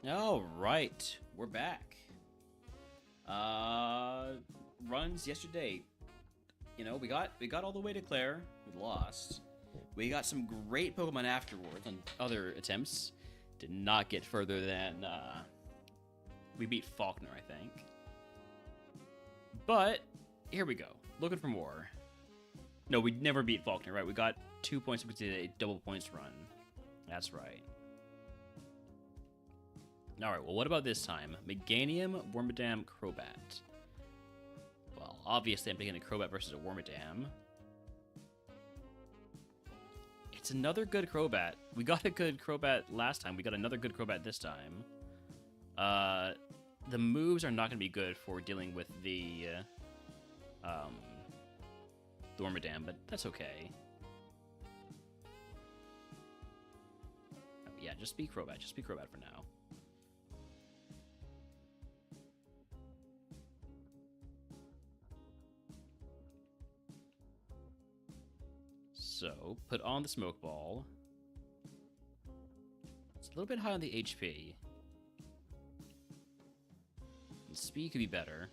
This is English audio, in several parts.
All right, we're back. Runs yesterday. You know, we got all the way to Claire. We lost. We got some great Pokemon afterwards on other attempts. Did not get further than we beat Faulkner, I think. But here we go, looking for more. No, we never beat Faulkner, right? We got 2 points because we did a double points run. That's right. Alright, well, what about this time? Meganium, Wormadam, Crobat. Well, obviously I'm taking a Crobat versus a Wormadam. It's another good Crobat. We got a good Crobat last time. We got another good Crobat this time. The moves are not going to be good for dealing with the Wormadam, but that's okay. Yeah, just be Crobat. Just be Crobat for now. So, put on the Smoke Ball. It's a little bit high on the HP. And speed could be better.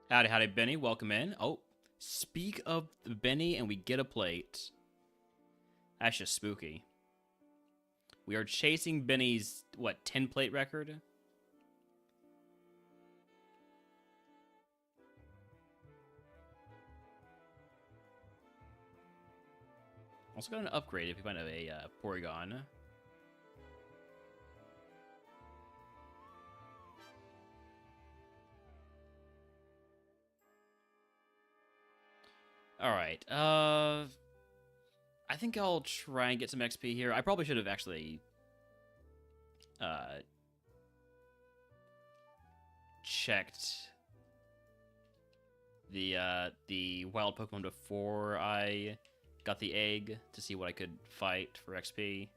Howdy, howdy, Benny. Welcome in. Oh, speak of Benny, and we get a plate. That's just spooky. We are chasing Benny's, what, 10-plate record? Also got an upgrade if we find a Porygon. Alright, I think I'll try and get some XP here. I probably should have actually checked the wild Pokemon before I got the egg to see what I could fight for XP.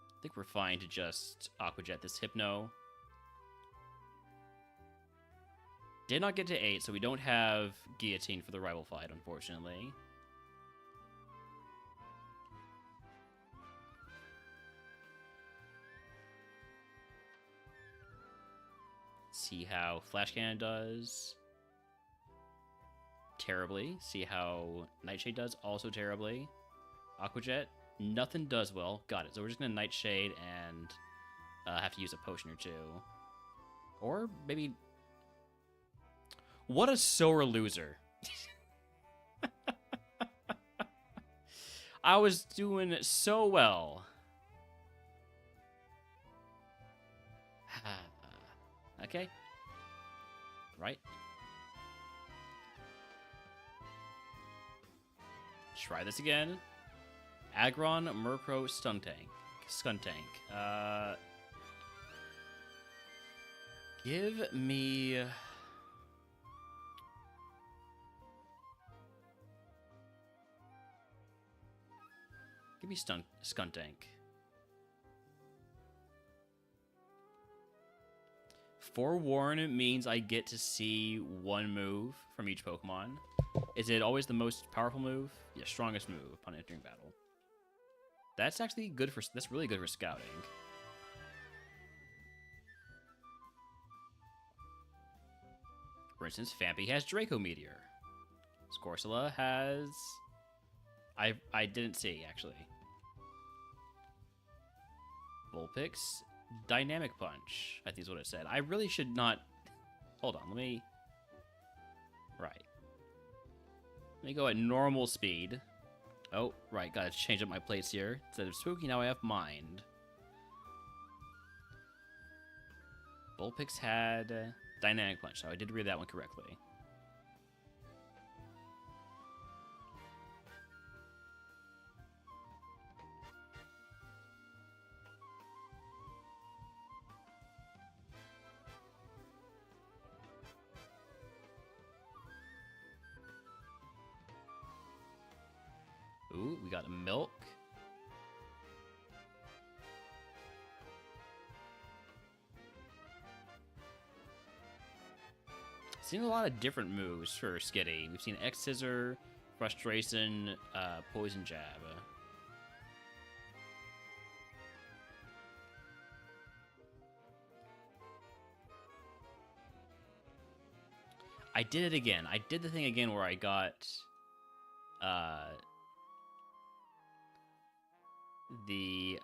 I think we're fine to just Aqua Jet this Hypno. Did not get to 8, so we don't have Guillotine for the rival fight, unfortunately. See how Flash Cannon does. Terribly. See how Nightshade does. Also terribly. Aqua Jet. Nothing does well. Got it. So we're just going to Nightshade and have to use a potion or two. Or maybe... What a sore loser. I was doing so well. Okay. Right. Try this again. Aggron, Murkrow, Skuntank. Give me... Give me Skuntank. Forewarn means I get to see one move from each Pokemon. Is it always the most powerful move? Yeah, strongest move upon entering battle. That's actually good for... That's really good for scouting. For instance, Phanpy has Draco Meteor. Scorsella has... I didn't see, actually. Vulpix, Dynamic Punch, I think is what it said. I really should not... Hold on, let me... Right. Let me go at normal speed. Oh, right, gotta change up my plates here. Instead of Spooky, now I have Mind. Vulpix had Dynamic Punch, so I did read that one correctly. got milk. Seen a lot of different moves for Skitty. We've seen X Scissor, Frustration, Poison Jab. I did it again. I did the thing again where I got the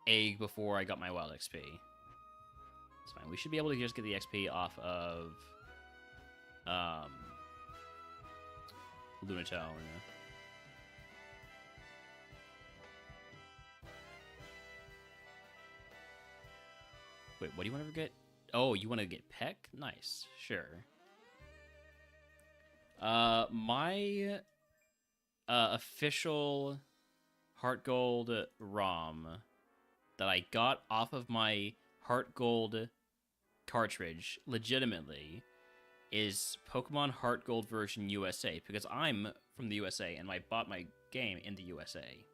egg before I got my wild XP. It's fine. We should be able to just get the XP off of Lunatone. Wait, what do you want to get? Oh, you want to get Peck? Nice. Sure. My official HeartGold ROM that I got off of my HeartGold cartridge, legitimately, is Pokemon HeartGold version USA, because I'm from the USA and I bought my game in the USA.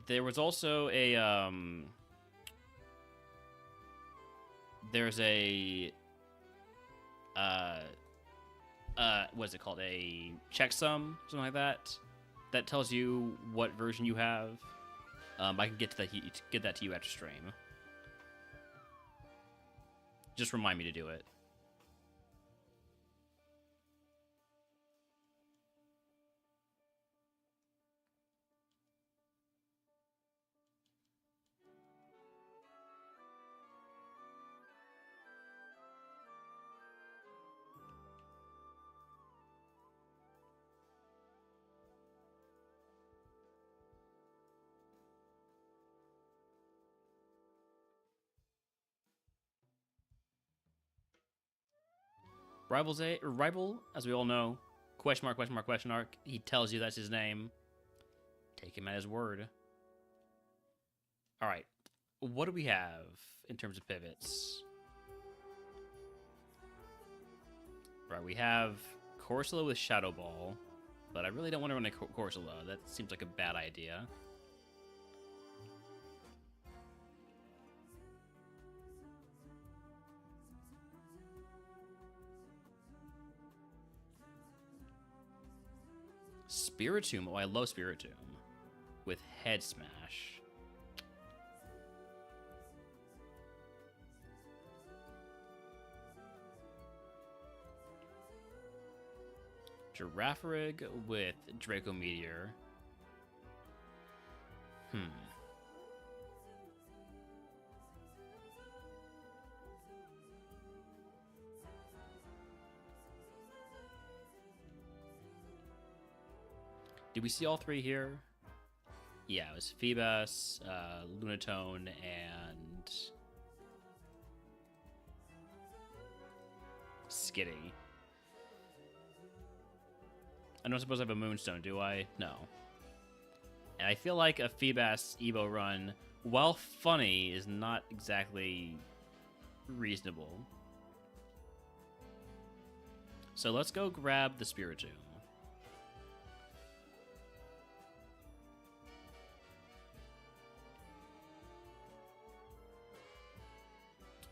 There was also a, there's a, what is it called? A checksum, something like that, that tells you what version you have. I can get that to you after stream. Just remind me to do it. Rival, as we all know, question mark, question mark, question mark. He tells you that's his name. Take him at his word. All right, what do we have in terms of pivots? Right, we have Corsola with Shadow Ball, but I really don't want to run a Corsola. That seems like a bad idea. Spiritomb. Oh, I love Spiritomb. With Head Smash. Girafarig with Draco Meteor. Did we see all three here? Yeah, it was Feebas, Lunatone, and Skitty. I don't suppose I have a Moonstone, do I? No. And I feel like a Feebas Evo run, while funny, is not exactly reasonable. So let's go grab the Spiritomb.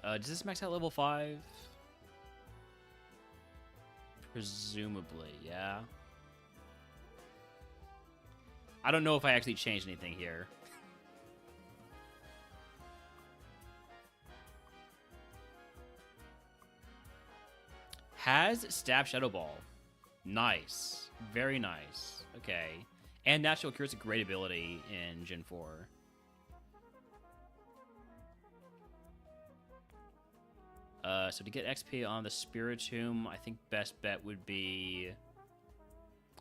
Does this max out level 5? Presumably, yeah. I don't know if I actually changed anything here. Has Stab Shadow Ball. Nice. Very nice. Okay. And Natural Cure is a great ability in Gen 4. So to get XP on the Spiritomb, I think best bet would be...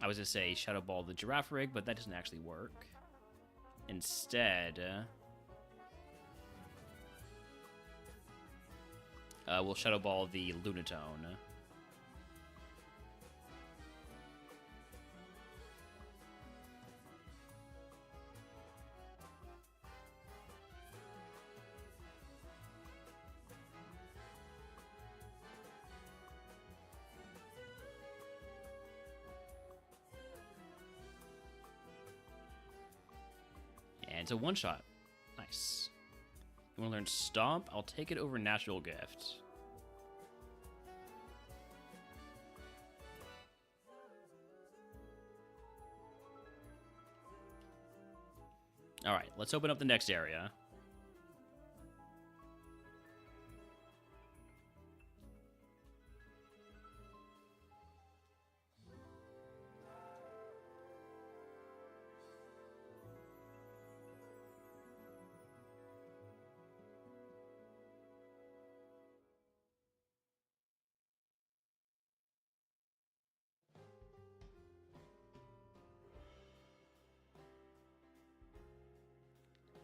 I was going to say Shadow Ball the Girafarig, but that doesn't actually work. Instead... we'll Shadow Ball the Lunatone. And it's a one-shot. Nice. You want to learn Stomp? I'll take it over Natural Gift. Alright, let's open up the next area.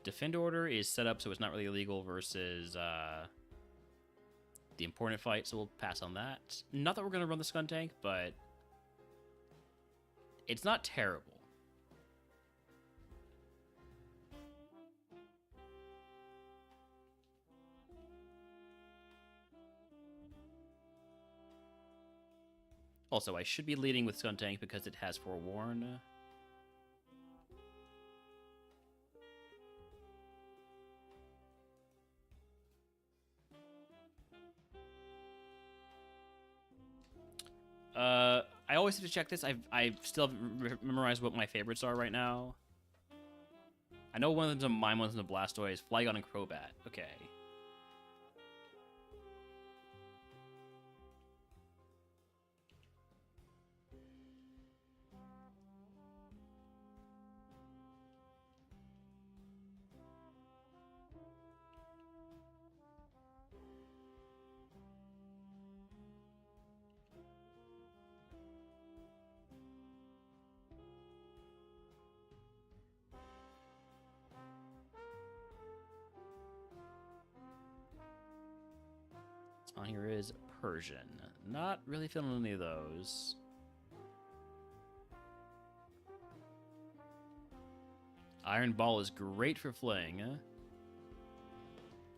Defend order is set up so it's not really illegal versus the important fight, so we'll pass on that. Not that we're going to run the Skun Tank, but it's not terrible. Also, I should be leading with Skun Tank because it has Forewarn. I always have to check this. I still haven't memorized what my favorites are right now. I know one of them's a Mime, one of them's a Blastoise, Flygon, and Crobat. Okay. On here is Persian. Not really feeling any of those. Iron Ball is great for Fling.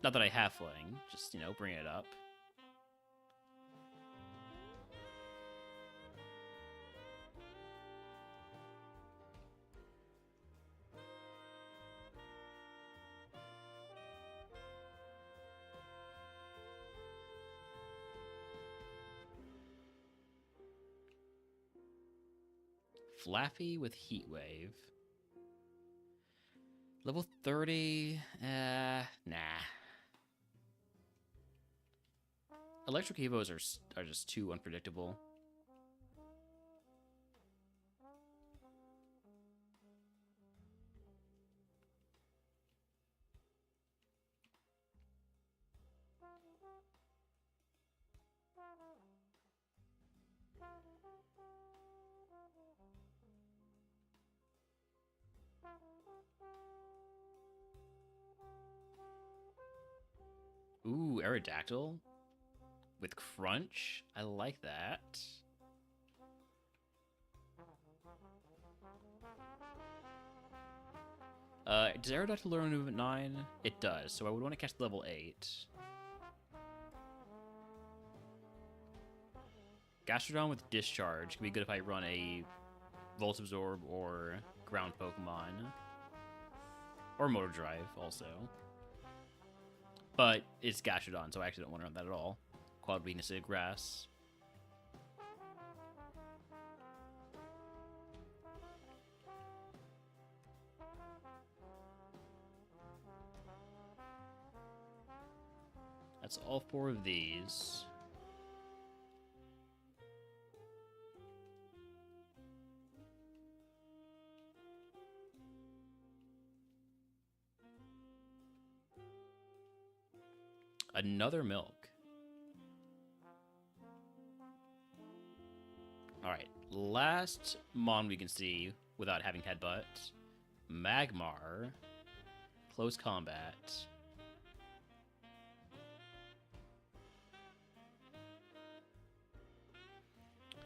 Not that I have Fling, just, you know, bring it up. Flaffy with Heat Wave. Level 30? Nah. Electric Evos are just too unpredictable. Ooh, Aerodactyl with Crunch. I like that. Does Aerodactyl learn move at 9? It does, so I would want to catch level 8. Gastrodon with Discharge could be good if I run a Volt Absorb or Ground Pokemon. Or Motor Drive, also. But it's Gastrodon, so I actually don't want to run that at all. Quad Weakness to Grass. That's all 4 of these. Another milk. Alright, last Mon we can see without having Headbutt. Magmar. Close Combat.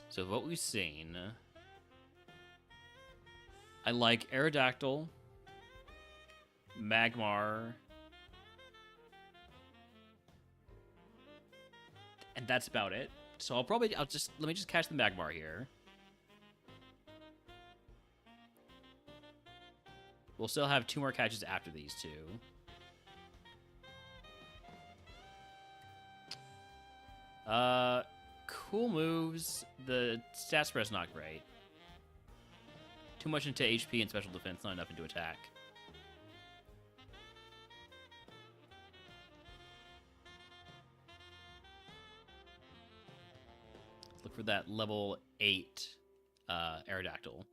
So what we've seen, I like Aerodactyl, Magmar, and that's about it. So let me just catch the Magmar here. We'll still have 2 more catches after these 2. Cool moves. The stat spread's not great. Too much into HP and special defense, not enough into attack. Let's look for that level 8 Aerodactyl.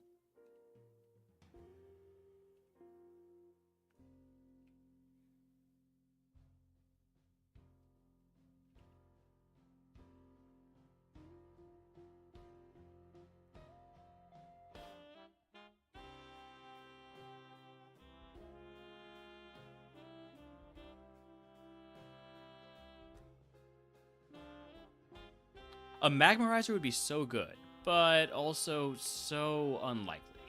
A Magmarizer would be so good, but also so unlikely.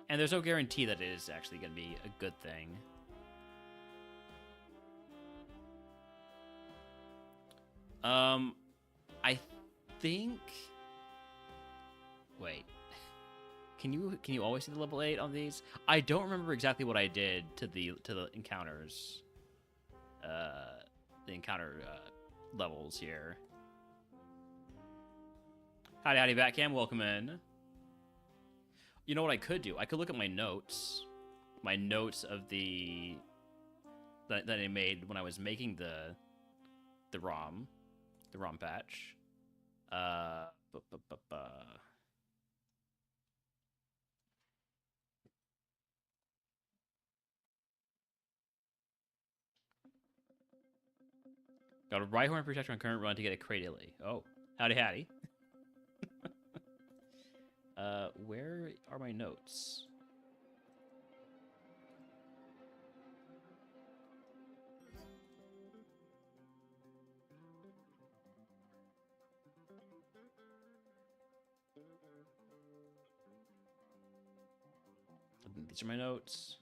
And there's no guarantee that it is actually going to be a good thing. I think... Wait. Can you always see the level 8 on these? I don't remember exactly what I did to the encounters. The encounter levels here. Howdy, Batcam. Welcome in. You know what I could do? I could look at my notes. My notes of that I made when I was making the ROM patch. Got a Rhyhorn Protector on current run to get a Cradily. Oh, howdy. Where are my notes? These are my notes.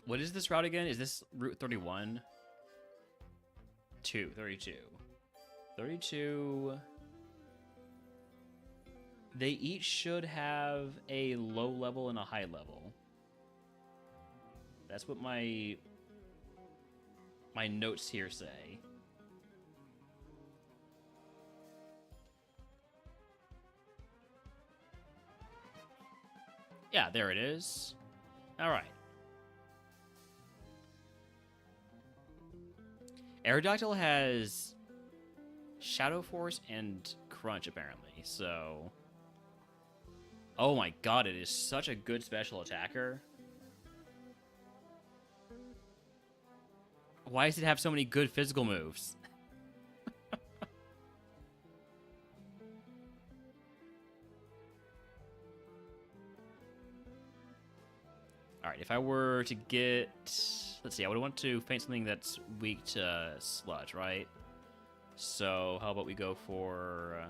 What is this route again? Is this Route 31? 32. 32. They each should have a low level and a high level. That's what my notes here say. Yeah, there it is. All right. Aerodactyl has Shadow Force and Crunch, apparently, so... Oh my god, it is such a good special attacker. Why does it have so many good physical moves? Alright, if I were to get... Let's see, I would want to paint something that's weak to Sludge, right? So, how about we go for...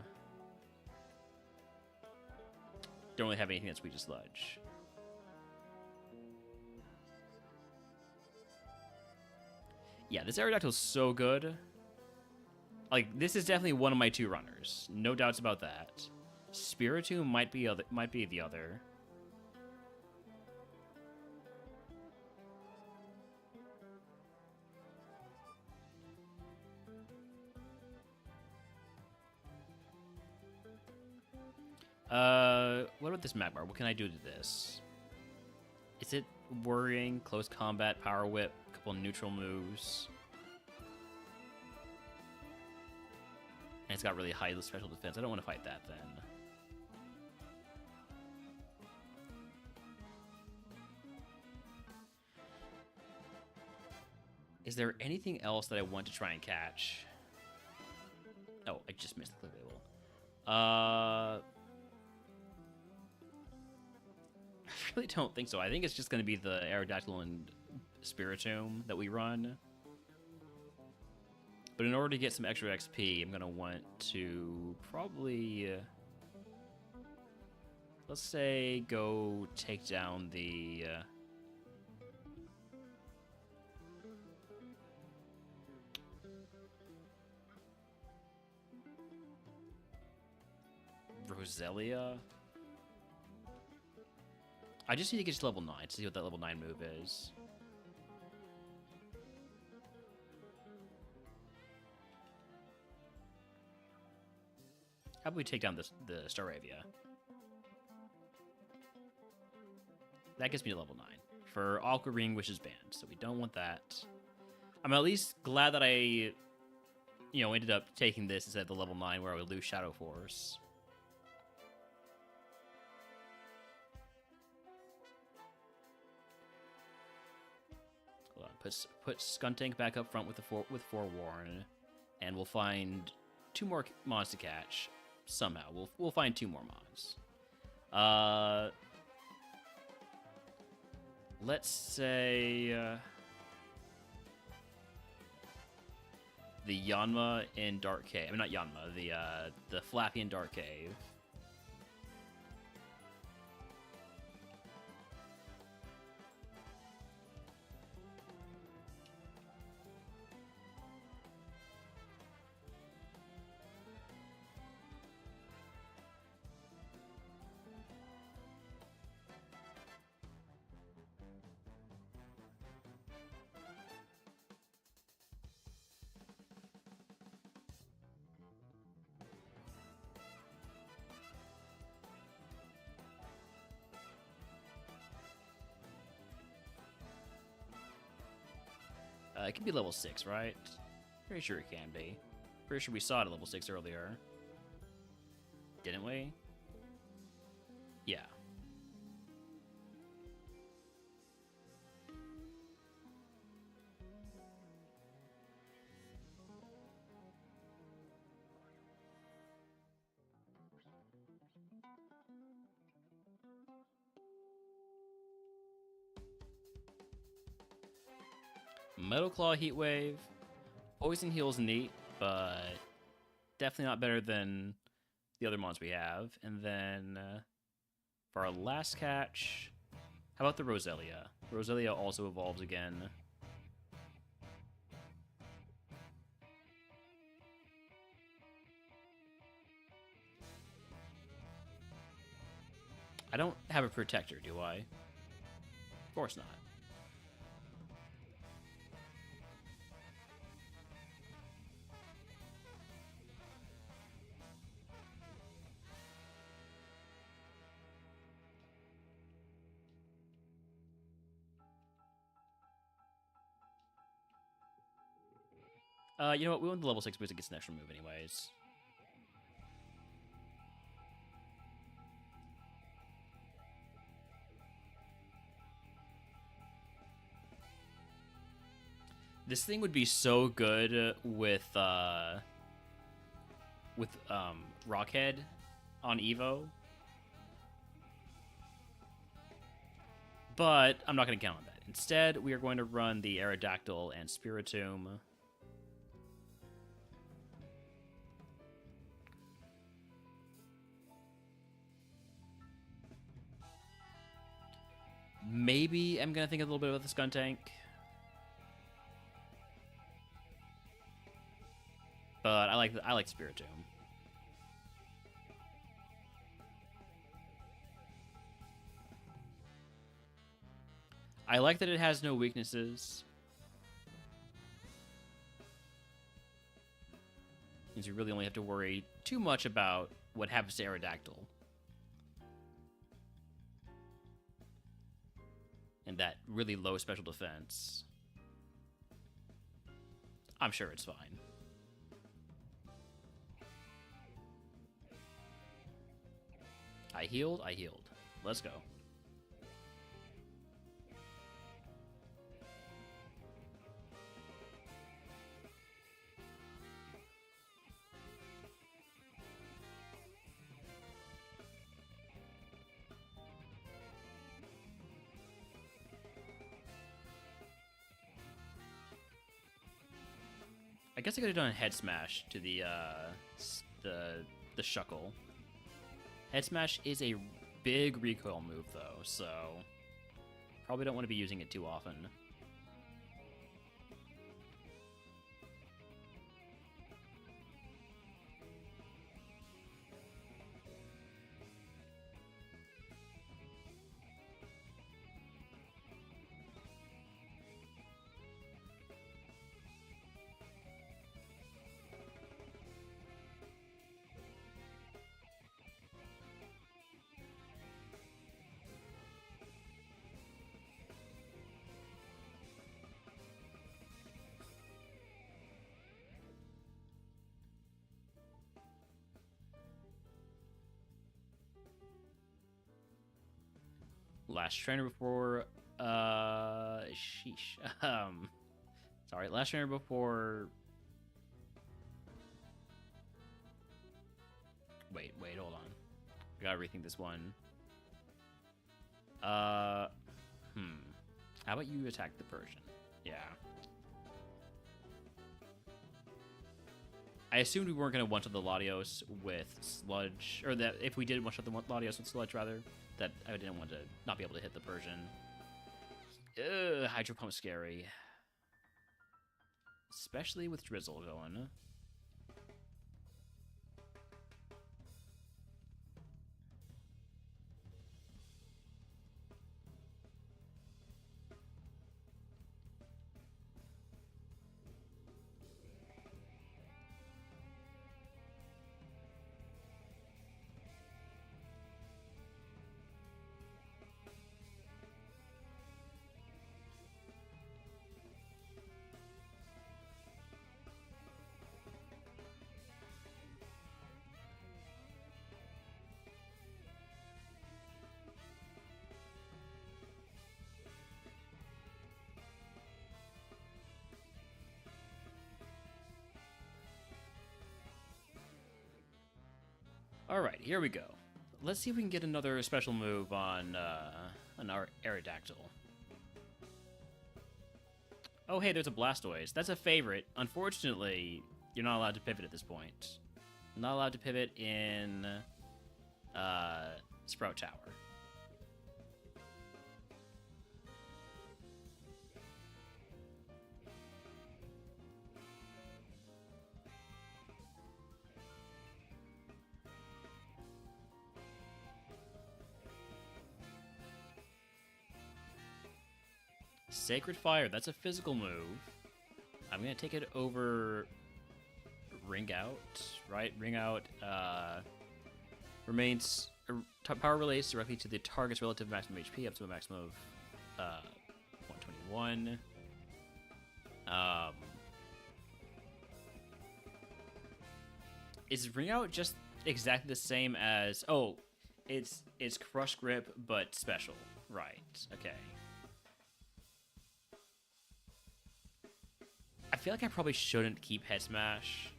Don't really have anything that's weak to Sludge. Yeah, this Aerodactyl is so good. Like, this is definitely one of my 2 runners. No doubts about that. Spiritomb might be the other. What about this Magmar? What can I do to this? Is it worrying? Close combat, power whip, a couple neutral moves. And it's got really high special defense. I don't want to fight that then. Is there anything else that I want to try and catch? Oh, I just missed the clip label. I really don't think so. I think it's just going to be the Aerodactyl and Spiritomb that we run. But in order to get some extra XP, I'm going to want to probably, let's say, go take down the Roselia? I just need to get to level 9 to see what that level 9 move is. How about we take down the Staravia? That gets me to level 9. For Aqua Ring, which is banned, so we don't want that. I'm at least glad that I, ended up taking this instead of the level 9 where I would lose Shadow Force. Hold on, put Skuntank back up front with Forewarn, and we'll find 2 more mons to catch somehow. We'll find 2 more mons. Let's say the Yanma in Dark Cave. I mean, not Yanma. The Flappy in Dark Cave. It can be level 6, right? Pretty sure it can be. Pretty sure we saw it at level 6 earlier. Didn't we? Yeah. Metal Claw Heatwave. Poison Heal's neat, but definitely not better than the other mons we have. And then for our last catch, how about the Roselia? Roselia also evolves again. I don't have a protector, do I? Of course not. You know what? We want the level 6 boost that gets an extra move anyways. This thing would be so good with Rockhead on Evo. But I'm not going to count on that. Instead, we are going to run the Aerodactyl and Spiritomb. Maybe I'm going to think a little bit about the Skuntank. But I like Spiritomb. I like that it has no weaknesses. Means you really only have to worry too much about what happens to Aerodactyl. And that really low special defense. I'm sure it's fine. I healed. Let's go. I guess I could have done a head smash to the Shuckle. Head smash is a big recoil move though, so probably don't want to be using it too often. Last trainer before, sheesh. Sorry, last trainer before. Wait, hold on. I gotta rethink this one. How about you attack the Persian? Yeah. I assumed we weren't gonna one-shot the Latios with Sludge, or that if we did one-shot the Latios with Sludge, rather, that I didn't want to not be able to hit the Persian. Ugh, Hydro Pump's scary. Especially with Drizzle going. Alright, here we go. Let's see if we can get another special move on our Aerodactyl. Oh, hey, there's a Blastoise. That's a favorite. Unfortunately, you're not allowed to pivot at this point. Not allowed to pivot in Sprout Tower. Sacred Fire, that's a physical move. I'm going to take it over Ring Out, right? Ring Out remains power relates directly to the target's relative maximum HP up to a maximum of 121. Is Ring Out just exactly the same as... Oh, it's Crush Grip, but special. Right, okay. I feel like I probably shouldn't keep Head Smash.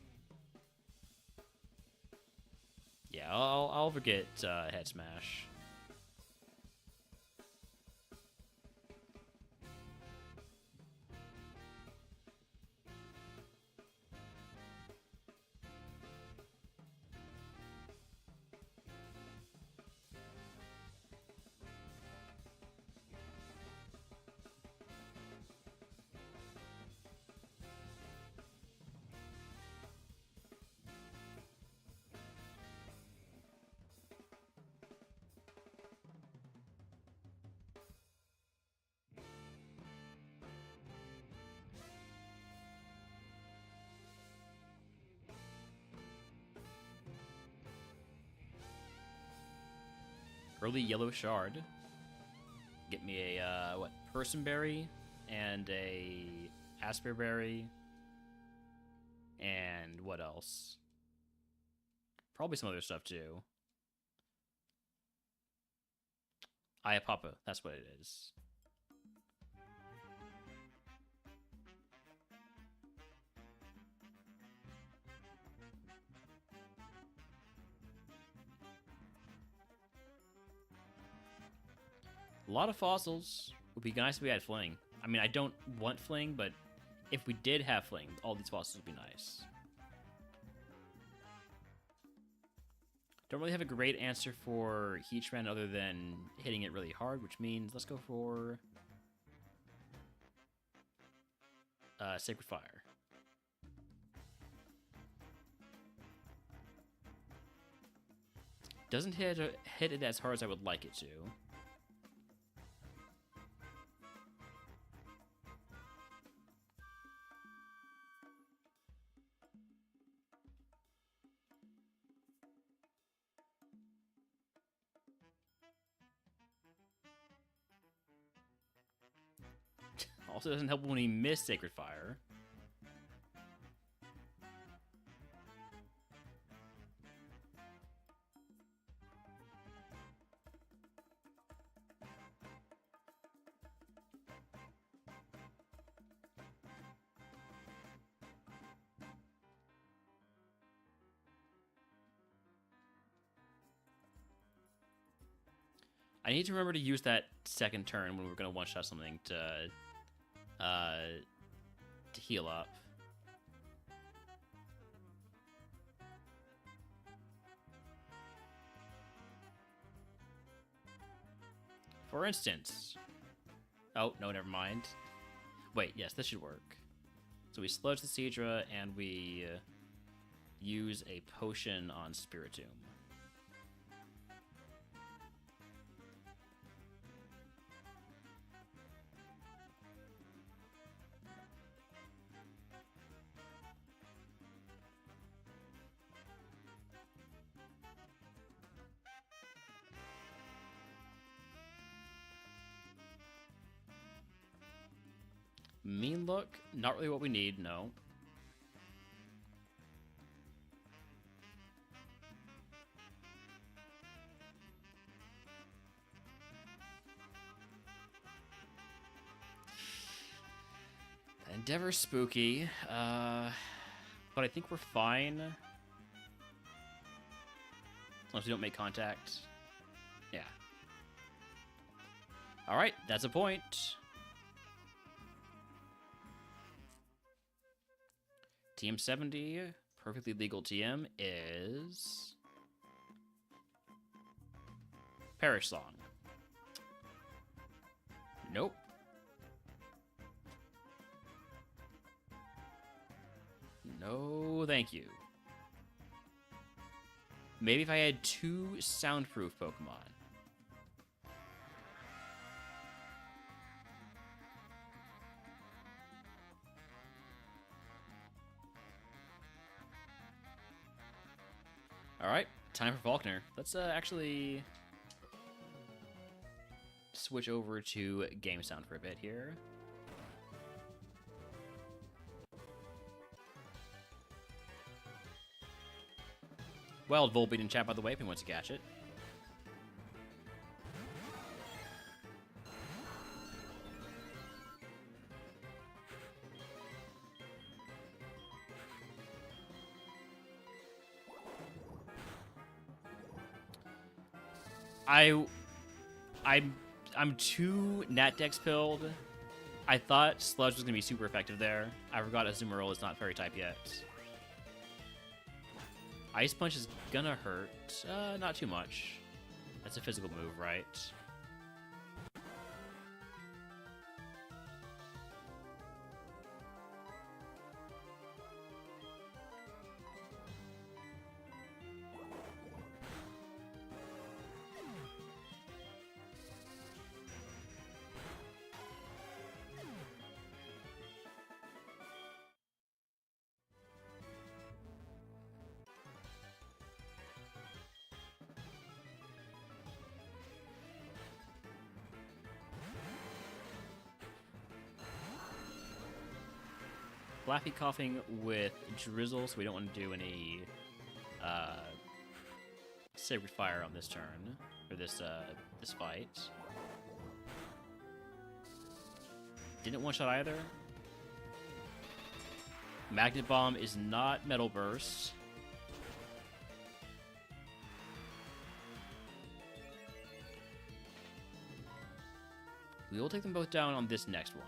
Yeah, I'll forget Head Smash. Early Yellow Shard. Get me a, what, Personberry and a Asperberry. And what else? Probably some other stuff too. Iapapa, that's what it is. A lot of fossils. Would be nice if we had Fling. I mean, I don't want Fling, but if we did have Fling, all these fossils would be nice. Don't really have a great answer for Heatran other than hitting it really hard, which means let's go for Sacred Fire. Doesn't hit it as hard as I would like it to. Also doesn't help when he missed Sacred Fire. I need to remember to use that second turn when we're going to one-shot something to heal up. For instance... Oh, no, never mind. Wait, yes, this should work. So we sludge the Seadra, and we use a potion on Spiritomb. Mean look, not really what we need, no. Endeavor's spooky, but I think we're fine. As long as we don't make contact. Yeah. Alright, that's a point. TM 70, perfectly legal TM, is... Parish Song. Nope. No, thank you. Maybe if I had 2 soundproof Pokemon. Alright, time for Faulkner. Let's actually switch over to Game Sound for a bit here. Well, Volbeat in chat, by the way, if he wants to catch it. I'm too Natdex pilled. I thought Sludge was gonna be super effective there. I forgot Azumarill is not fairy type yet. Ice Punch is gonna hurt. Not too much. That's a physical move, right? Flappy coughing with Drizzle, so we don't want to do any Sacred Fire on this turn, or this fight. Didn't one-shot either. Magnet Bomb is not Metal Burst. We will take them both down on this next one.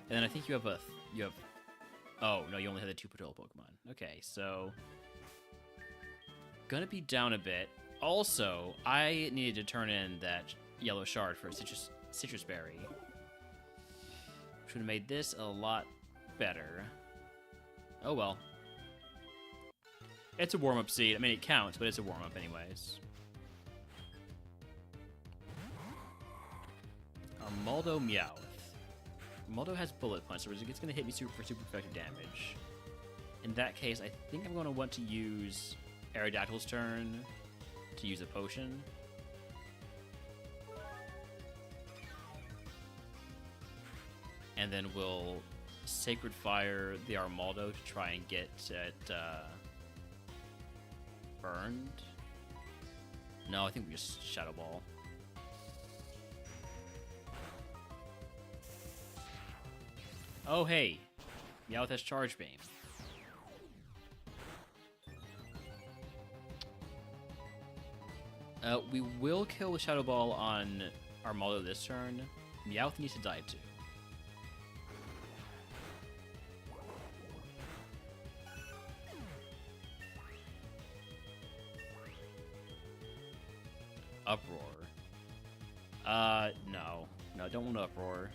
And then I think you have oh, no, you only had the 2 patrol Pokemon. Okay, so gonna be down a bit. Also, I needed to turn in that yellow shard for a citrus berry. Which would have made this a lot better. Oh well. It's a warm-up seed. I mean, it counts, but it's a warm-up anyways. Armaldo Meowth. Armaldo has Bullet Punch, so it's going to hit me for super effective damage. In that case, I think I'm going to want to use Aerodactyl's turn to use a potion. And then we'll Sacred Fire the Armaldo to try and get it burned. No, I think we just Shadow Ball. Oh, hey. Meowth has Charge Beam. We will kill with Shadow Ball on Armaldo this turn. Meowth needs to die too. Uproar. No. No, don't want to Uproar.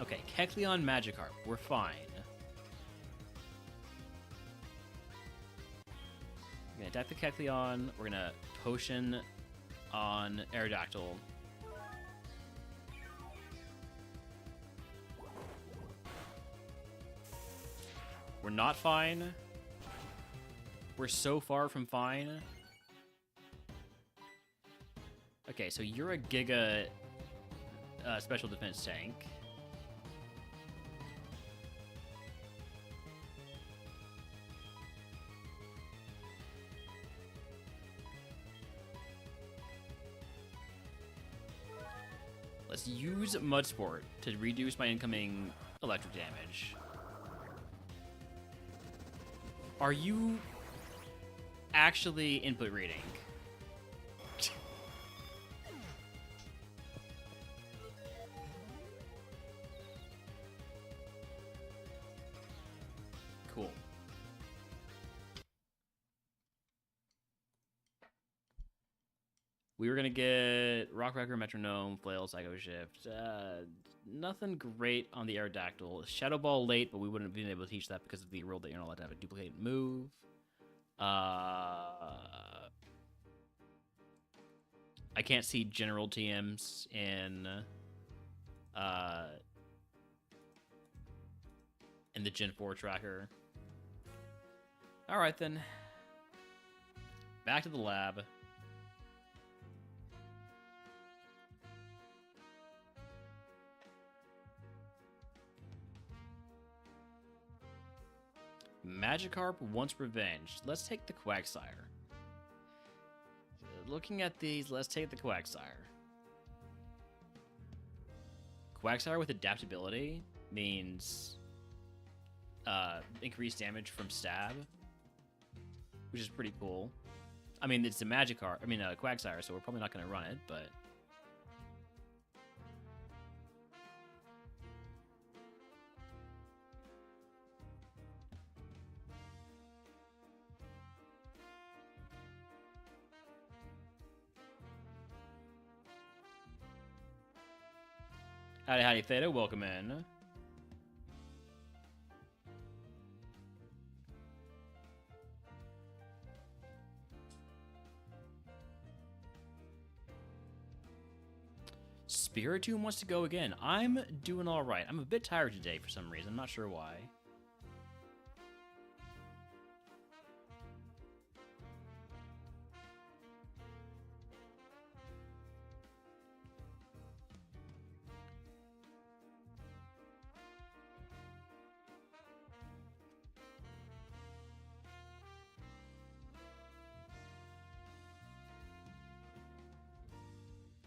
Okay, Kecleon Magikarp. We're fine. We're gonna attack the Kecleon. We're gonna Potion on Aerodactyl. We're not fine. We're so far from fine. Okay, so you're a Giga special defense tank. Let's use Mud Sport to reduce my incoming electric damage. Are you actually input reading? Cool. We were gonna get Rock Wrecker, Metronome, Flail, Psycho Shift. Nothing great on the Aerodactyl. Shadow Ball late, but we wouldn't have been able to teach that because of the rule that you're not allowed to have a duplicate move. I can't see general TMs in the Gen 4 tracker. All right then. Back to the lab. Magikarp wants revenge. Let's take the Quagsire. Looking at these, let's take the Quagsire. Quagsire with adaptability means increased damage from stab, which is pretty cool. I mean, it's a Magikarp. I mean, a Quagsire, so we're probably not going to run it, but... Howdy, howdy, Theta. Welcome in. Spiritomb wants to go again. I'm doing all right. I'm a bit tired today for some reason. I'm not sure why.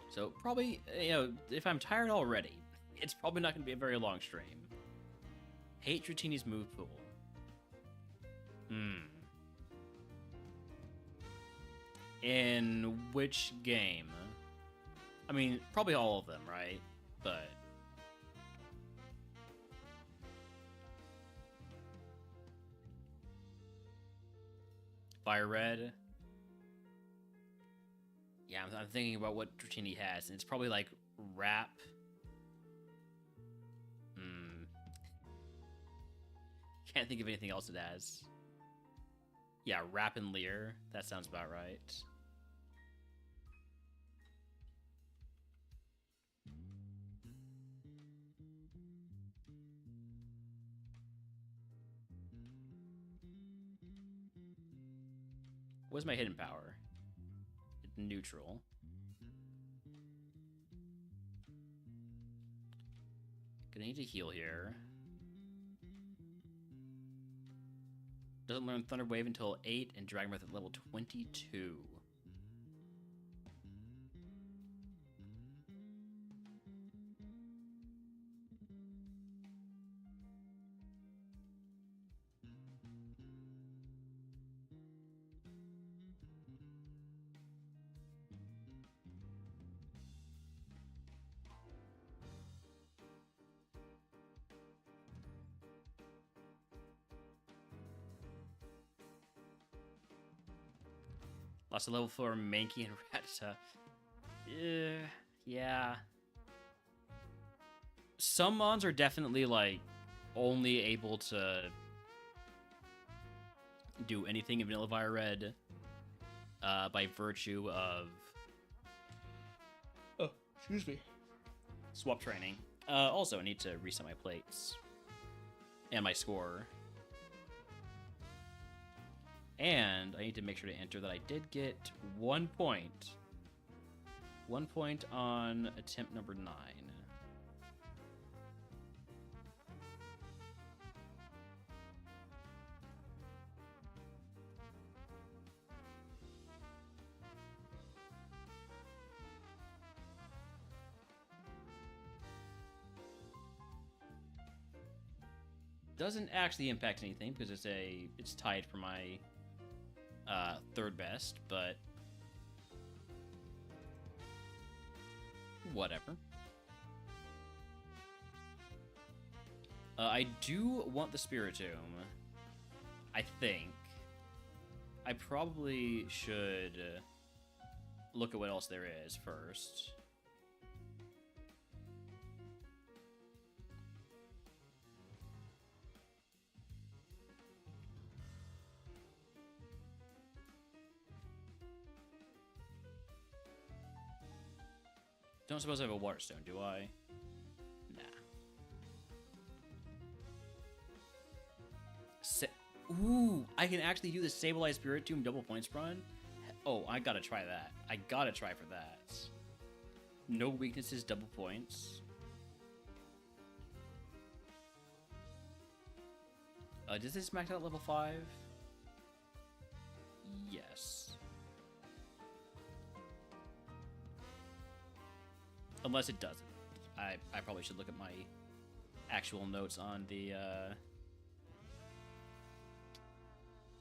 So probably, you know, if I'm tired already, it's probably not going to be a very long stream. Hate Dratini's move pool. In which game? I mean, probably all of them, right? But... Fire Red. Yeah, I'm thinking about what Dratini has, and it's probably like Wrap. Can't think of anything else it has. Yeah, Wrap and Leer. That sounds about right. What's my hidden power? Neutral. Gonna need to heal here. Doesn't learn Thunder Wave until 8 and Dragon Breath at level 22. Lost a level 4 Mankey and Rattata. Yeah. Some mons are definitely, like, only able to do anything in Vanilla Fire Red by virtue of... Oh, excuse me. Swap training. Also, I need to reset my plates. And my score. And I need to make sure to enter that I did get 1 point. 1 point on attempt number 9. Doesn't actually impact anything because it's tied for my third best, but whatever. I do want the Spiritomb. I think. I probably should look at what else there is first. Don't suppose I have a Waterstone, do I? Nah. Ooh, I can actually do the Stabilized Spiritomb double points run? Oh, I gotta try that. I gotta try for that. No weaknesses, double points. Does this max out at level 5? Yes. Unless it doesn't. I probably should look at my actual notes on the...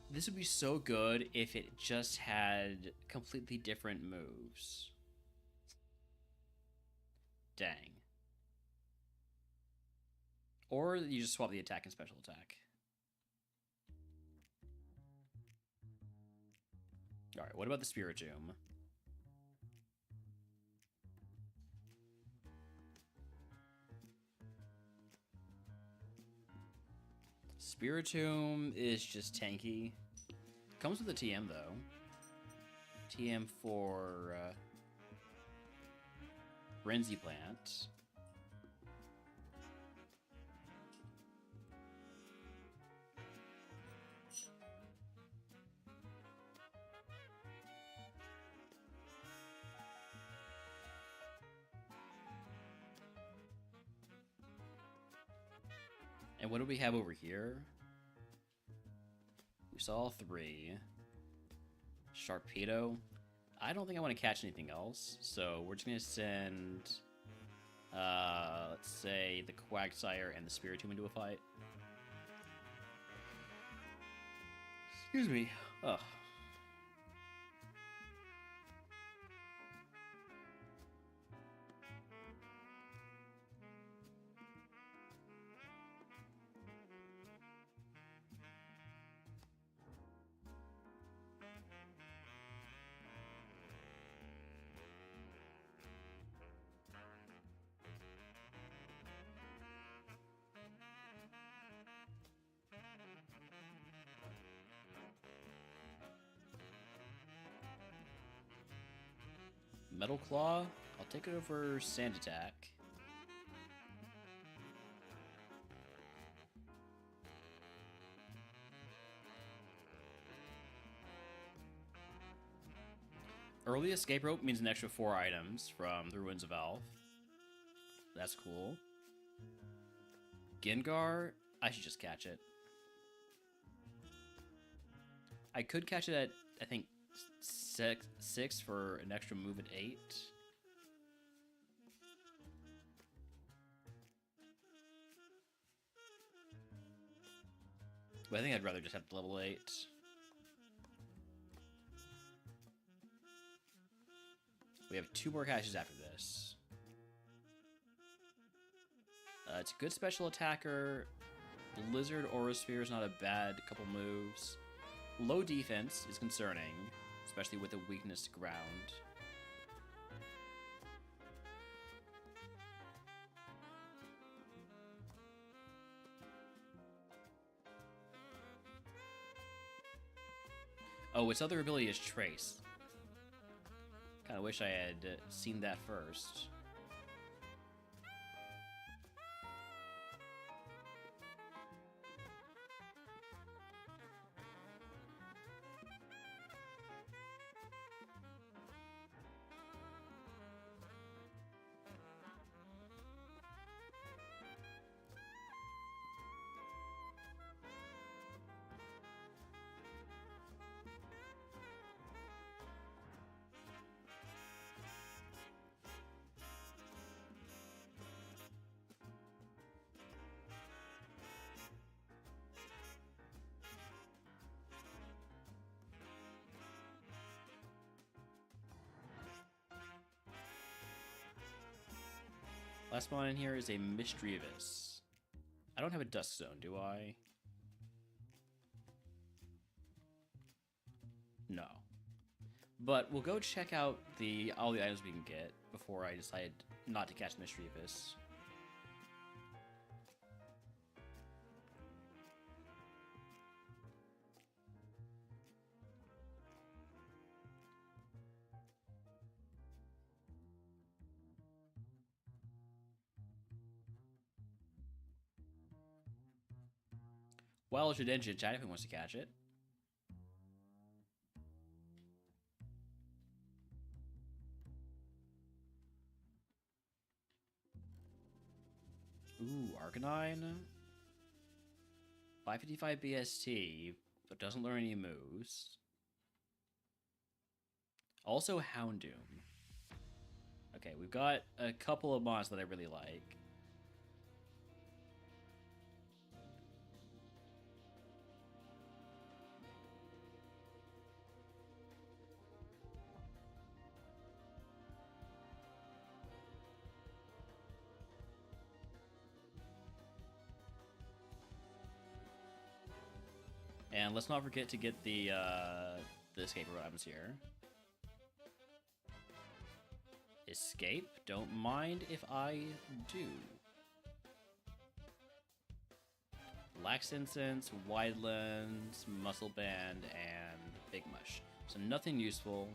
This would be so good if it just had completely different moves. Dang. Or you just swap the attack and special attack. Alright, what about the Spiritomb? Spiritomb is just tanky. Comes with a TM, though. TM for Frenzy Plant. And what do we have over here? We saw 3. Sharpedo. I don't think I want to catch anything else, so we're just going to send, let's say, the Quagsire and the Spiritomb into a fight. Excuse me. Ugh. Metal Claw? I'll take it over Sand Attack. Early Escape Rope means an extra 4 items from the Ruins of Elf. That's cool. Gengar? I should just catch it. I could catch it at, I think, 6 for an extra move at 8. But I think I'd rather just have level 8. We have 2 more catches after this. It's a good special attacker. Blizzard Aura Sphere is not a bad couple moves. Low defense is concerning, especially with a weakness to ground. Oh, its other ability is Trace. Kinda wish I had seen that first. Last one in here is a Mischievous. I don't have a Dusk Zone, do I? No. But we'll go check out all the items we can get before I decide not to catch Mischievous. Well, it should engine chat if he wants to catch it. Ooh, Arcanine. 555 BST, but doesn't learn any moves. Also Houndoom. Okay, we've got a couple of mons that I really like. And let's not forget to get the escape items here. Escape? Don't mind if I do. Lax Incense, Wide Lens, Muscle Band, and Big Mush. So nothing useful.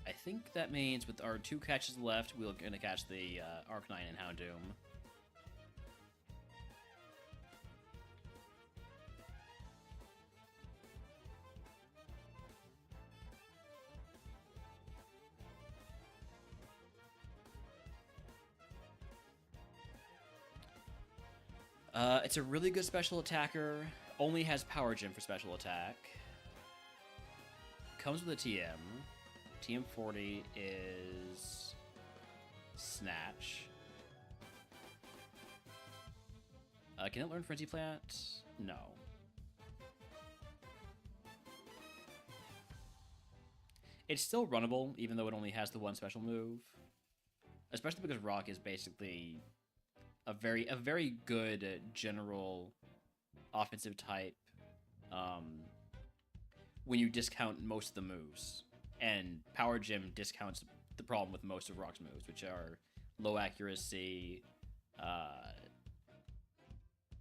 I think that means with our 2 catches left, we're going to catch the Arcanine and Houndoom. It's a really good special attacker. Only has Power Gem for special attack. Comes with a TM. TM40 is Snatch. Can it learn Frenzy Plant? No. It's still runnable, even though it only has the 1 special move. Especially because Rock is basically a very good general offensive type when you discount most of the moves. And Power Gem discounts the problem with most of Rock's moves, which are low accuracy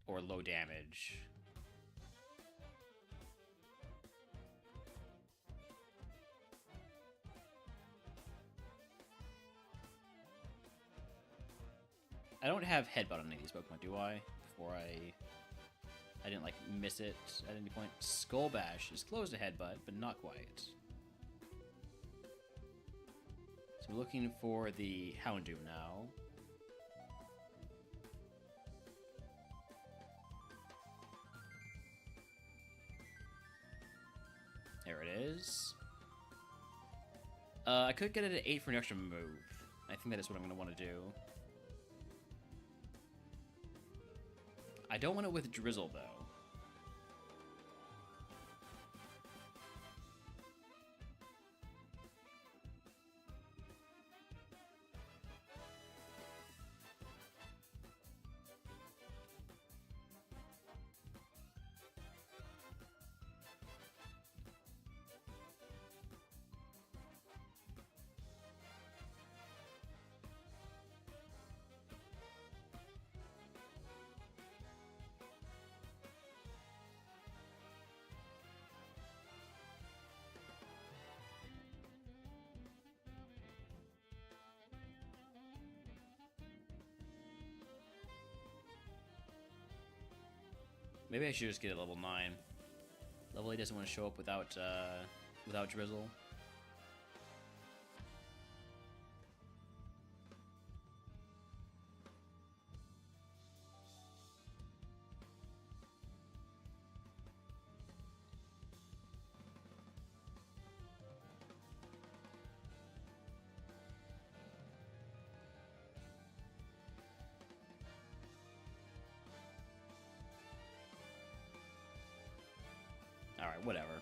or low damage. I don't have Headbutt on any of these Pokemon, do I? Before I didn't, like, miss it at any point. Skull Bash is close to Headbutt, but not quite. We're looking for the Houndoom now. There it is. I could get it at 8 for an extra move. I think that is what I'm going to want to do. I don't want it with Drizzle, though. Maybe I should just get a level 9. Level 8 doesn't want to show up without Drizzle. Alright, whatever.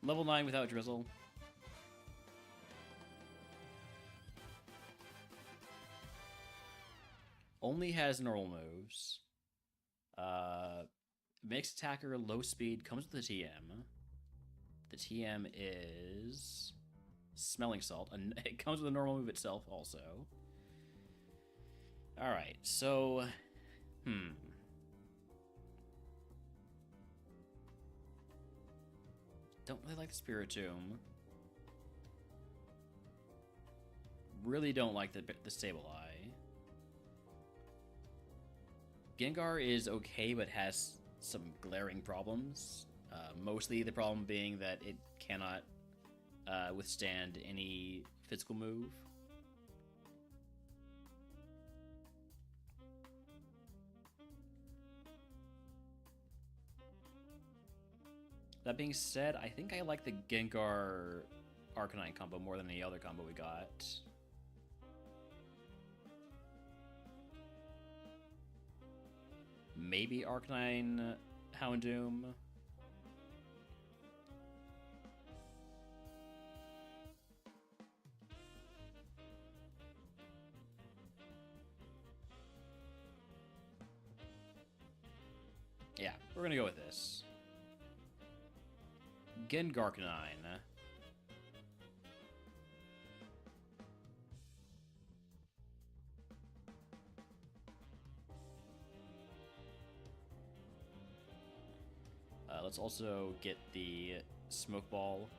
Level 9 without Drizzle. Only has normal moves. Makes attacker low speed, comes with a TM. The TM is Smelling Salt, and it comes with a normal move itself also. Alright, so... Don't really like the Spiritomb. Really don't like the Sableye. Gengar is okay, but has some glaring problems. Mostly the problem being that it cannot withstand any physical move. That being said, I think I like the Gengar Arcanine combo more than any other combo we got. Maybe Arcanine Houndoom. Yeah, we're gonna go with this. Gengarcanine. Let's also get the Smoke Ball.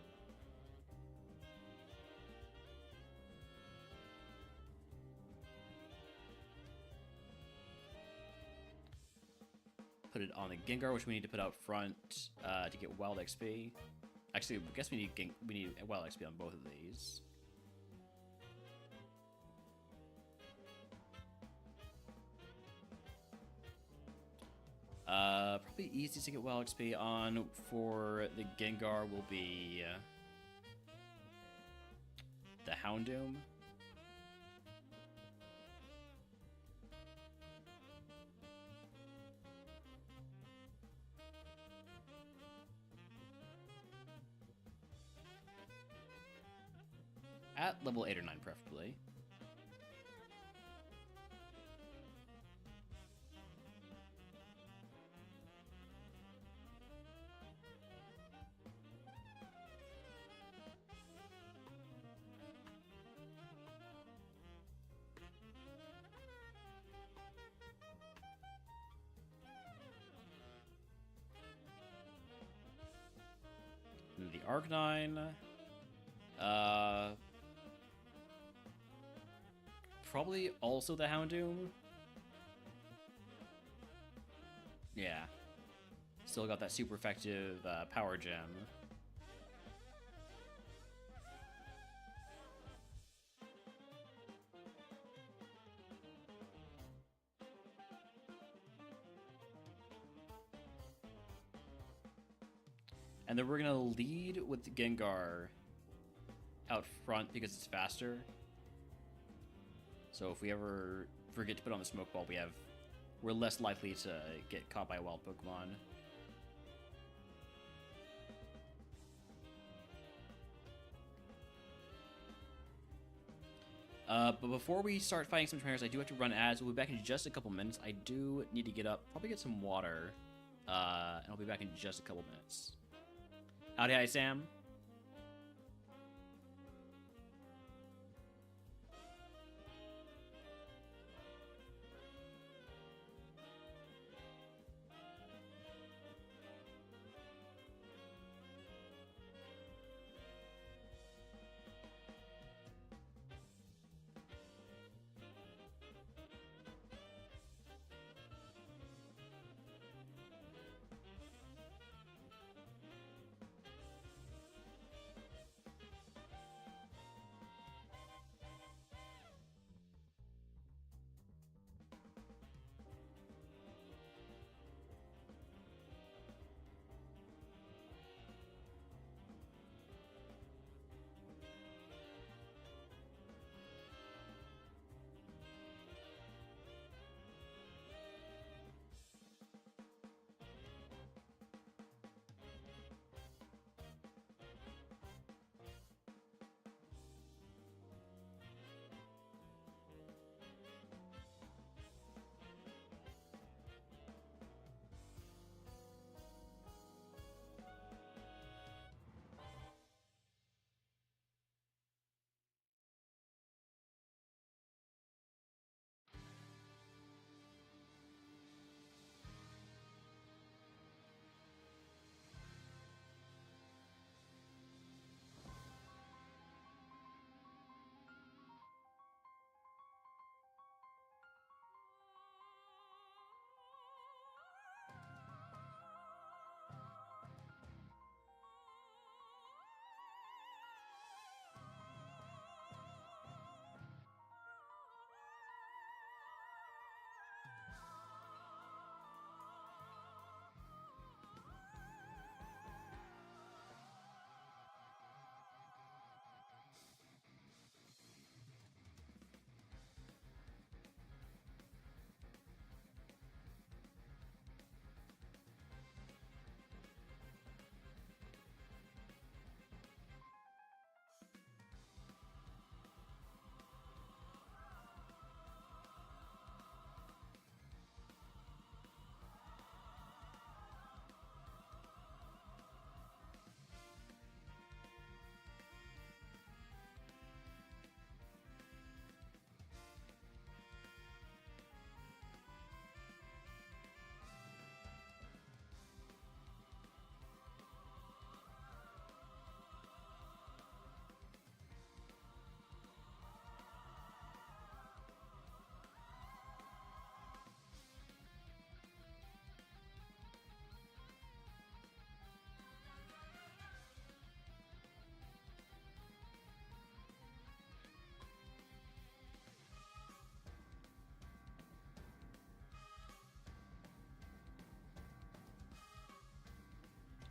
Put it on the Gengar, which we need to put out front to get Wild XP. Actually, I guess we need Wild XP on both of these. Probably easiest to get Wild XP on for the Gengar will be the Houndoom. At level 8 or 9, preferably. And the Arcanine. Probably also the Houndoom. Yeah. Still got that super effective power gem. And then we're going to lead with Gengar out front because it's faster. So if we ever forget to put on the Smoke Ball, we're less likely to get caught by a wild Pokemon. But before we start fighting some trainers, I do have to run ads. We'll be back in just a couple minutes. I do need to get up, probably get some water, and I'll be back in just a couple minutes. Howdy, hi, Sam.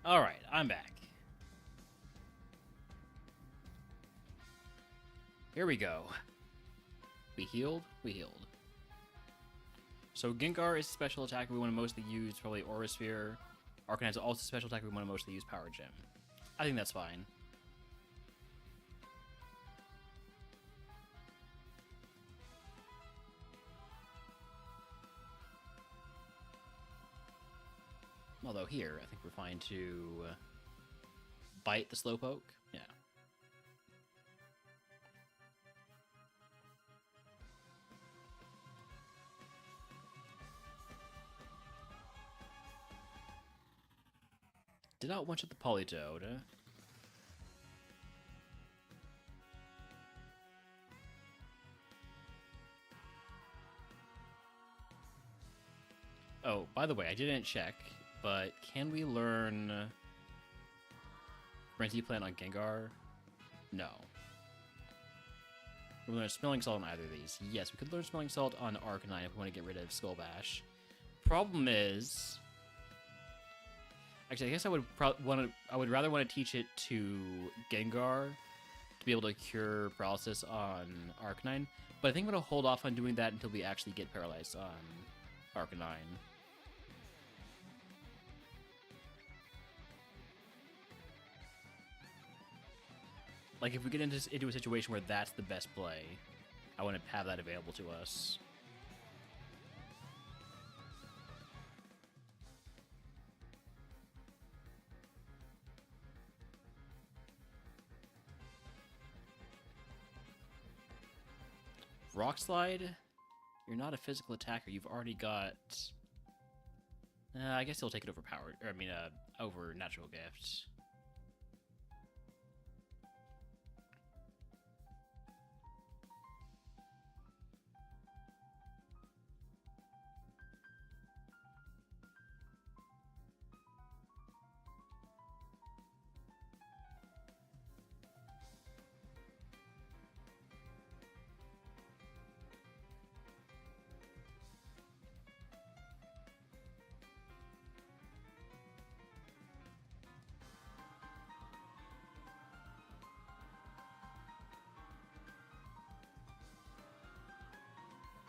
Alright, I'm back. Here we go. We healed? We healed. So Gengar is a special attack we want to mostly use, probably Aura Sphere. Arcanine is also a special attack we want to mostly use Power Gem. I think that's fine. Although here, I think we're fine to bite the Slowpoke. Yeah. Did not one-shot the Politoed. Oh, by the way, I didn't check, but can we learn Frenzy Plant on Gengar? No. We learn Smelling Salt on either of these. Yes, we could learn Smelling Salt on Arcanine if we want to get rid of Skull Bash. Problem is, Actually, I guess I would I would rather want to teach it to Gengar to be able to cure paralysis on Arcanine. But I think I'm gonna hold off on doing that until we actually get paralyzed on Arcanine. Like, if we get into a situation where that's the best play, I want to have that available to us. Rock Slide? You're not a physical attacker. You've already got... I guess he'll take it over power. Or, I mean, over Natural Gift.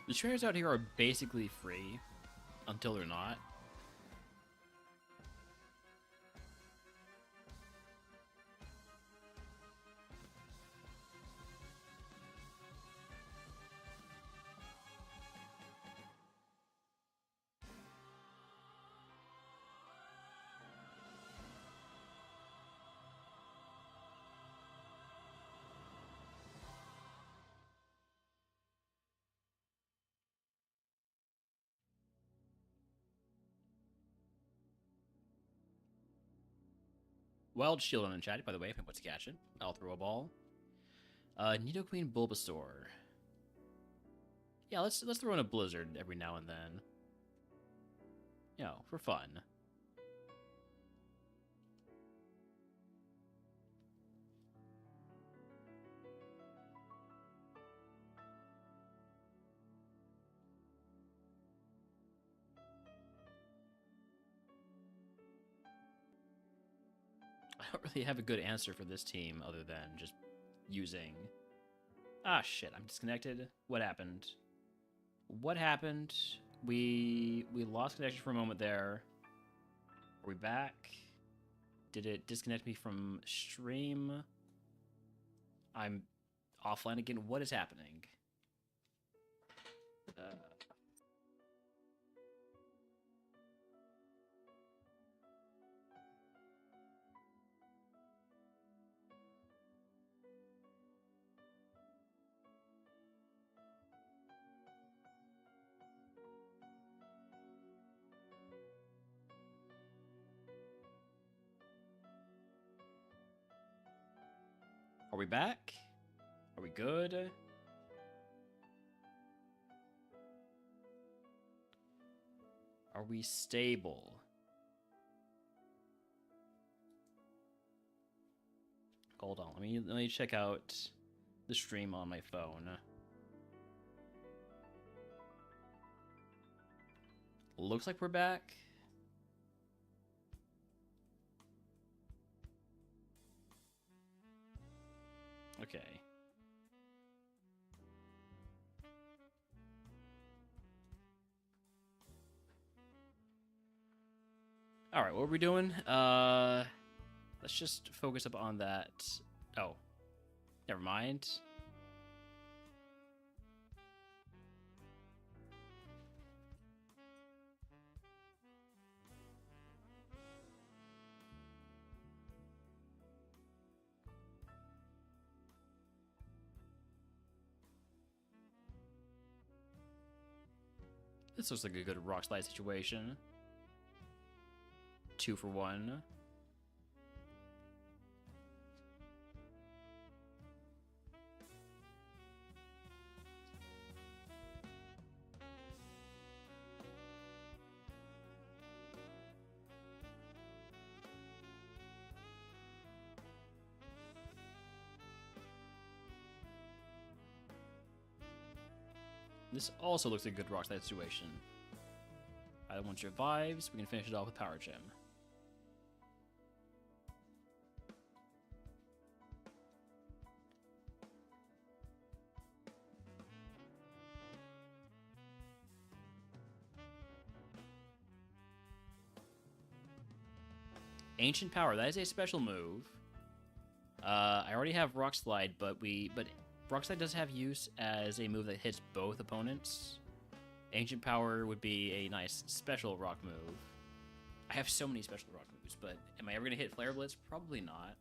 The trainers out here are basically free until they're not. Wild Shield on the chat, by the way, if anyone's catching. I'll throw a ball. Nidoqueen Bulbasaur. Yeah, let's throw in a Blizzard every now and then. You know, for fun. I don't really have a good answer for this team other than just using... Ah, shit, I'm disconnected. What happened? What happened? We lost connection for a moment there. Are we back? Did it disconnect me from stream? I'm offline again. What is happening? Are we back? Are we good? Are we stable? Hold on, let me check out the stream on my phone. Looks like we're back. Okay. All right, what are we doing? Let's just focus up on that. Oh, never mind. This looks like a good rock slide situation. 2 for 1. This also looks like a good rock slide situation. Either one survives, we can finish it off with Power Gem. Ancient Power. That is a special move. I already have Rock Slide, but Rock Slide does have use as a move that hits both opponents. Ancient Power would be a nice special rock move. I have so many special rock moves, but am I ever going to hit Flare Blitz? Probably not.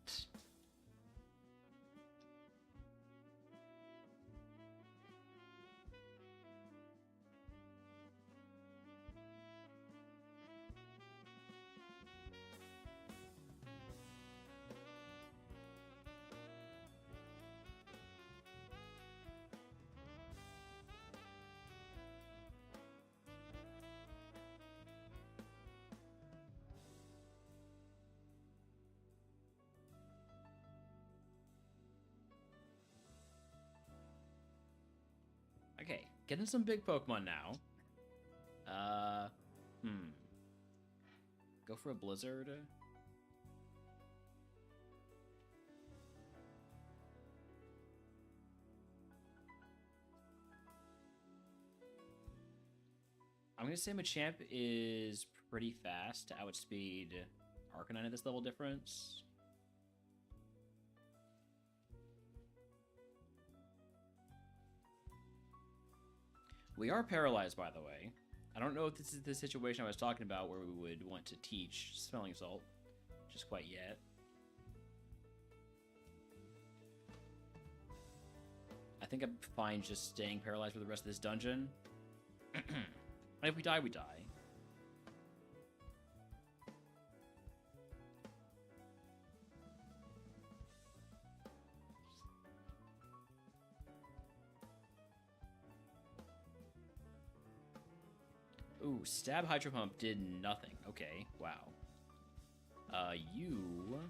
Okay, getting some big Pokemon now. Go for a Blizzard. I'm gonna say Machamp is pretty fast to outspeed Arcanine at this level difference. We are paralyzed, by the way. I don't know if this is the situation I was talking about where we would want to teach Smelling Salt just quite yet. I think I'm fine just staying paralyzed for the rest of this dungeon. If we die, we die. Ooh, Stab Hydro Pump did nothing. Okay, wow. You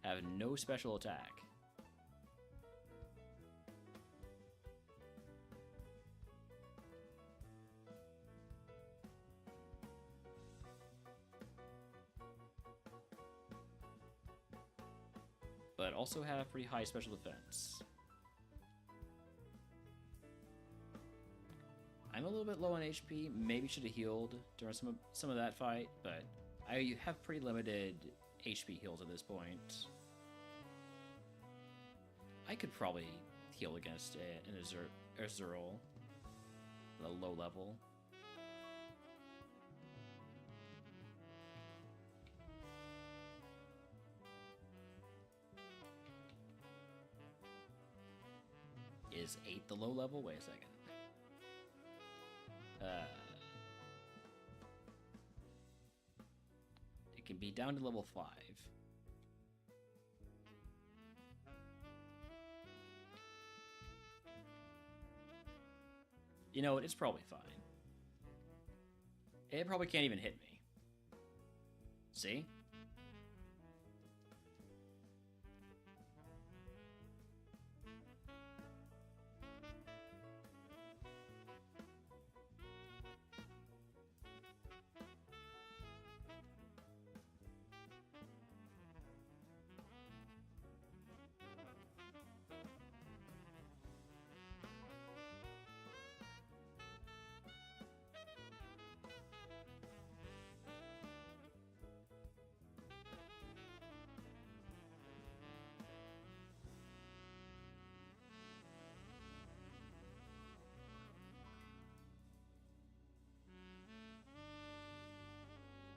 have no special attack. But also have pretty high special defense. I'm a little bit low on HP. Maybe should have healed during some of that fight, but I have pretty limited HP heals at this point. I could probably heal against an Azurill at a low level. Is 8 the low level? Wait a second. It can be down to level 5. You know what? It's probably fine. It probably can't even hit me. See?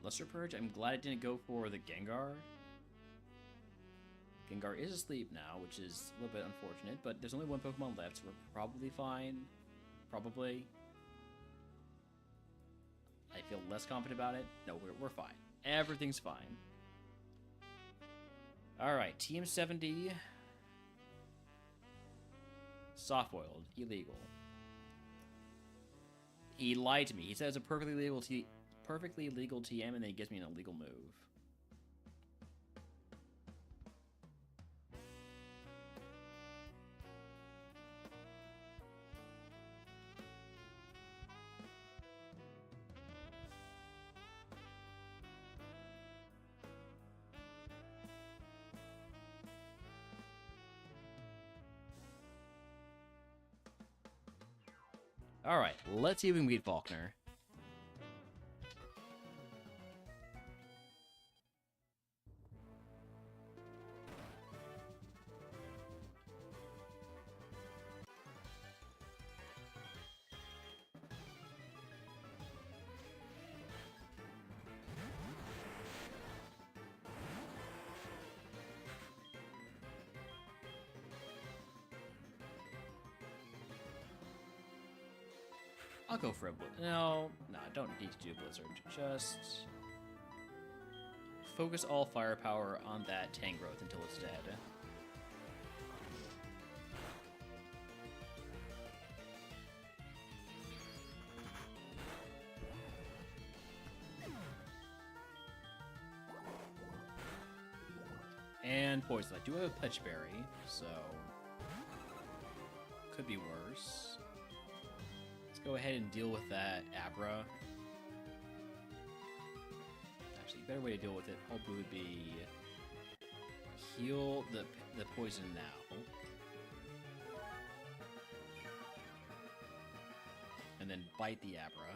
Lesser Purge, I'm glad it didn't go for the Gengar. Gengar is asleep now, which is a little bit unfortunate, but there's only one Pokemon left, so we're probably fine. Probably. I feel less confident about it. No, we're fine. Everything's fine. Alright, Team 70. Soft-boiled. Illegal. He lied to me. He said it's a perfectly legal TM, and then he gives me an illegal move. Alright, let's see if we can beat Faulkner. I'll go for a no, I don't need to do a Blizzard. Just focus all firepower on that Tangrowth until it's dead. And poison. I do have a Pledge Berry, so could be worse. Let's go ahead and deal with that Abra. Actually, a better way to deal with it hopefully would be heal the poison now. And then bite the Abra.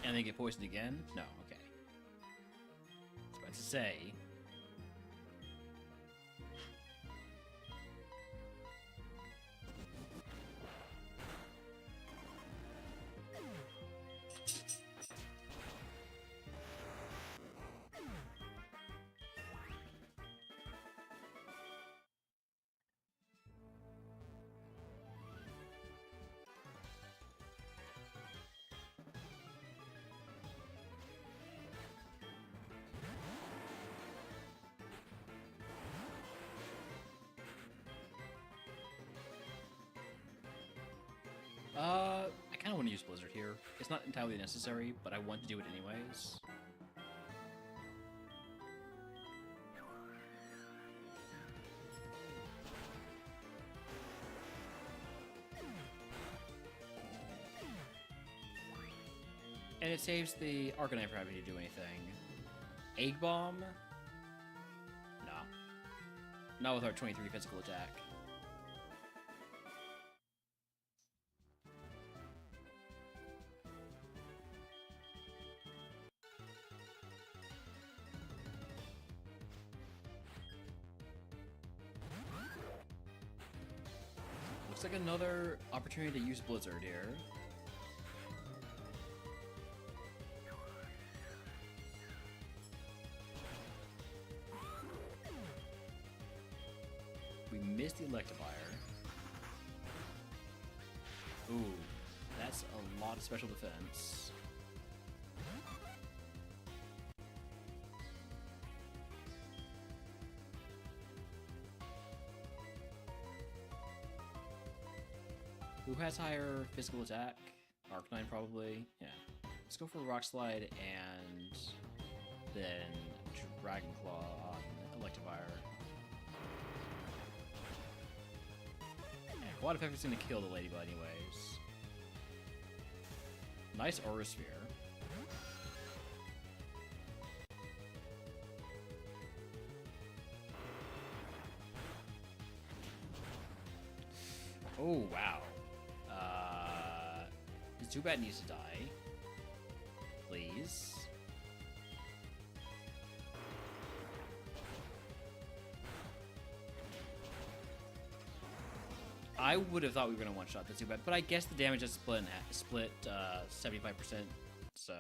And then get poisoned again? No, okay. I was about to say. I kind of want to use Blizzard here. It's not entirely necessary, but I want to do it anyways. And it saves the Arcanine from having to do anything. Egg Bomb? No. Not with our 23 physical attack. Looks like another opportunity to use Blizzard here. We missed the Electivire. Ooh, that's a lot of special defense. Who has higher physical attack? Arcanine probably. Yeah. Let's go for Rock Slide and then Dragon Claw on Electivire. Yeah, Quad Effect is going to kill the Ladybug anyways. Nice Aura Sphere. Oh, wow. Zubat needs to die. Please. I would have thought we were going to one-shot the Zubat, but I guess the damage is split 75%, so...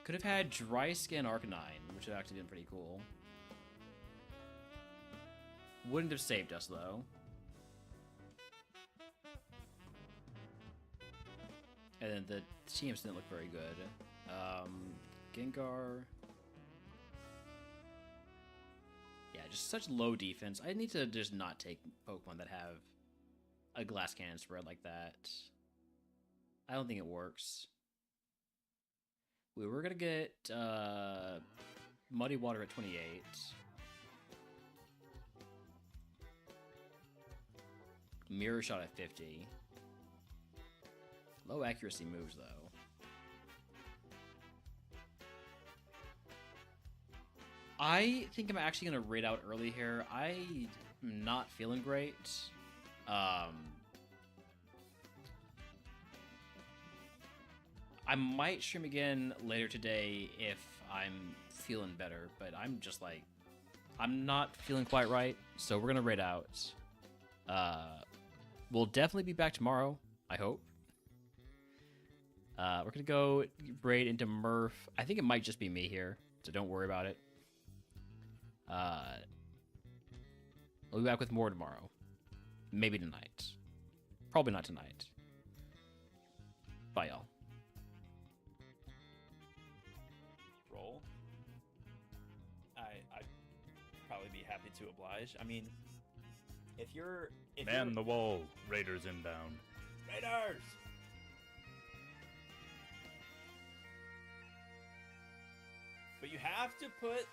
Could have had Dry Skin Arcanine, which would have actually been pretty cool. Wouldn't have saved us, though. And then the teams didn't look very good. Gengar... Yeah, just such low defense. I need to just not take Pokemon that have a Glass Cannon spread like that. I don't think it works. We were going to get Muddy Water at 28. Mirror Shot at 50. Low accuracy moves, though. I think I'm actually going to raid out early here. I'm not feeling great. I might stream again later today if I'm feeling better, but I'm just like, I'm not feeling quite right, so we're going to raid out. We'll definitely be back tomorrow, I hope. We're going to go raid into Murph. I think it might just be me here, so don't worry about it. We'll be back with more tomorrow. Maybe tonight. Probably not tonight. Bye, y'all. Roll. I'd probably be happy to oblige. I mean, if you're Man the wall. Raiders inbound. Raiders. But you have to put